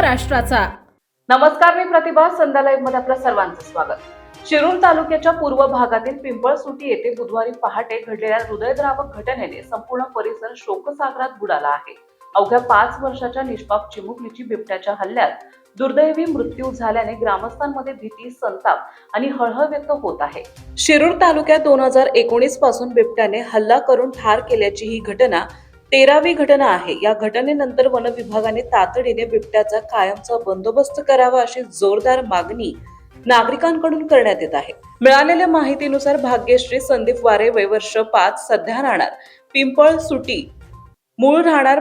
महाराष्ट्राचा। नमस्कार, मी प्रतिभा। संध्या लाईव्ह मध्ये आपल्या सर्वांचं स्वागत। शिरूर तालुक्याच्या पूर्व भागातील पिंपळसुटी येथे बुधवारी पहाटे घडलेल्या हृदयद्रावक घटनेने संपूर्ण परिसर शोकसागरात बुडाला आहे। अवघ्या 5 वर्षाच्या निष्पाप चिमुकलीची बिबट्याच्या हल्ल्यात दुर्दैवी मृत्यू झाल्याने ग्रामस्थांमध्ये भीती, संताप आणि हळहळ व्यक्त होत आहे। शिरूर तालुक्यात 2019 पासून बिबट्याने हल्ला करून ठार केल्याची ही घटना 13वी घटना आहे। या घटनेनंतर वन विभागाने तातडीने बिबट्याचा कायमचा बंदोबस्त करावा अशी जोरदार मागणी नागरिकांकडून करण्यात येत आहे। मिळालेल्या माहितीनुसार भाग्यश्री संदीप वारे, वय वर्ष 5, सध्या राहणार पिंपळसुटी, मूळ राहणार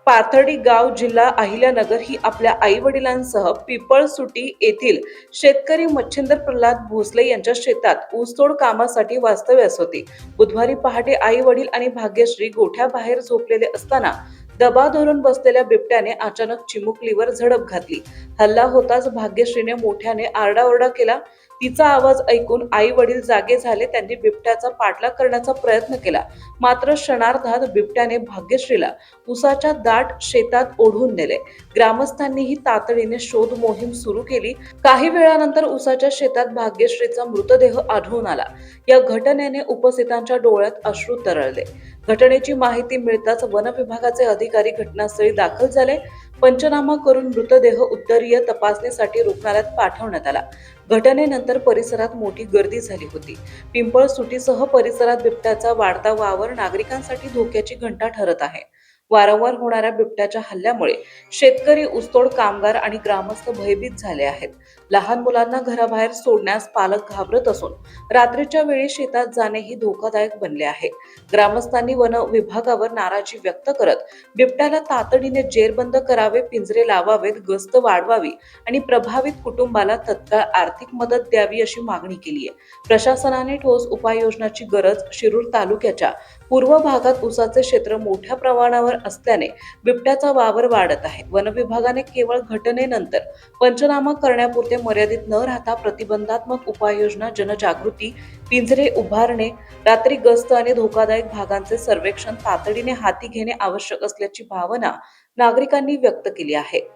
पाथर्डी गाव, जिल्हा अहिल्यानगर, ही आपल्या आई वडिलांसह पिंपळसुटी येथील शेतकरी मच्छिंद्र प्रल्हाद भोसले यांच्या शेतात ऊसतोड कामासाठी वास्तव्यास होती। बुधवारी पहाटे आई वडील आणि भाग्यश्री गोठ्याबाहेर झोपलेले असताना दबा धरून बसलेल्या बिबट्याने अचानक चिमुकलीवर झडप घातली। हल्ला होताच भाग्यश्रीने मोठ्याने आरडाओरडा केला। तिचा आवाज ऐकून आई वडील जागे झाले। त्यांनी बिबट्याचा पाठलाग करण्याचा प्रयत्न केला, मात्र क्षणार्धात बिबट्याने भाग्यश्रीला उसाच्या दाट शेतात ओढून नेले। ग्रामस्थांनीही तातडीने शोध मोहीम सुरू केली। काही वेळानंतर उसाच्या शेतात भाग्यश्रीचा मृतदेह आढळून आला। या घटनेने उपस्थितांच्या डोळ्यात अश्रू तरळले। घटनेची माहिती मिळताच वन विभागाचे अधिकारी घटनास्थळी दाखल झाले। पंचनामा करून मृतदेह उत्तरीय तपासणीसाठी रुग्णालयात पाठवण्यात आला। घटनेनंतर परिसरात मोठी गर्दी झाली होती। पिंपळसुटीसह परिसरात बिबट्याचा वाढता वावर नागरिकांसाठी धोक्याची घंटा ठरत आहे। वारंवार होणाऱ्या बिबट्याच्या हल्ल्यामुळे शेतकरी, ऊसतोड कामगार आणि ग्रामस्थ भयभीत झाले आहेत। लहान मुलांना घराबाहेर सोडण्यास पालक घाबरत असून रात्रीच्या वेळी शेतात जाणेही धोकादायक बनले आहे। ग्रामस्थांनी वन विभागावर नाराजी व्यक्त करत बिबट्याला तातडीने जेरबंद करावे, पिंजरे लावावेत, गस्त वाढवावी आणि प्रभावित कुटुंबाला तत्काळ आर्थिक मदत द्यावी अशी मागणी केली आहे। प्रशासनाने ठोस उपाययोजनाची गरज। शिरूर तालुक्याच्या पूर्व भागात ऊसाचे क्षेत्र मोठ्या प्रमाणावर असल्याने बिबट्याचा वावर वाढत आहे। वन विभागाने केवळ घटनेनंतर पंचनामा करण्यापुरते मर्यादित न राहता प्रतिबंधात्मक उपाययोजना, जनजागृती, पिंजरे उभारणे, रात्री गस्त आणि धोकादायक भागांचे सर्वेक्षण तातडीने हाती घेणे आवश्यक असल्याची भावना नागरिकांनी व्यक्त केली आहे।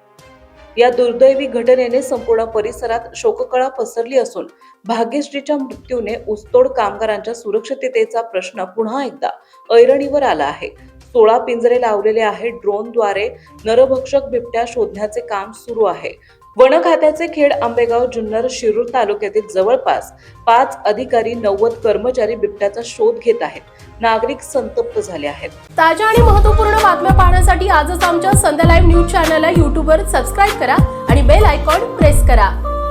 या दुर्दैवी घटनेने संपूर्ण परिसरात शोककळा पसरली असून भाग्यश्रीच्या मृत्यूने ऊसतोड कामगारांच्या सुरक्षिततेचा प्रश्न पुन्हा एकदा ऐरणीवर आला आहे। 16 पिंजरे लावलेले आहेत। ड्रोनद्वारे नरभक्षक बिबट्या शोधण्याचे काम सुरू आहे। वन खात्याचे खेड, आंबेगाव, जुन्नर, शिरूर तालुक्यातील जवळपास 5 अधिकारी, 90 कर्मचारी बिबट्याचा शोध घेत आहेत। नागरिक संतप्त झाले आहेत। ताज्या आणि महत्त्वपूर्ण बातम्या पाहण्यासाठी आजच आमच्या संध्या लाईव्ह न्यूज चॅनलला YouTubeवर सबस्क्राईब करा आणि बेल आयकॉन प्रेस करा।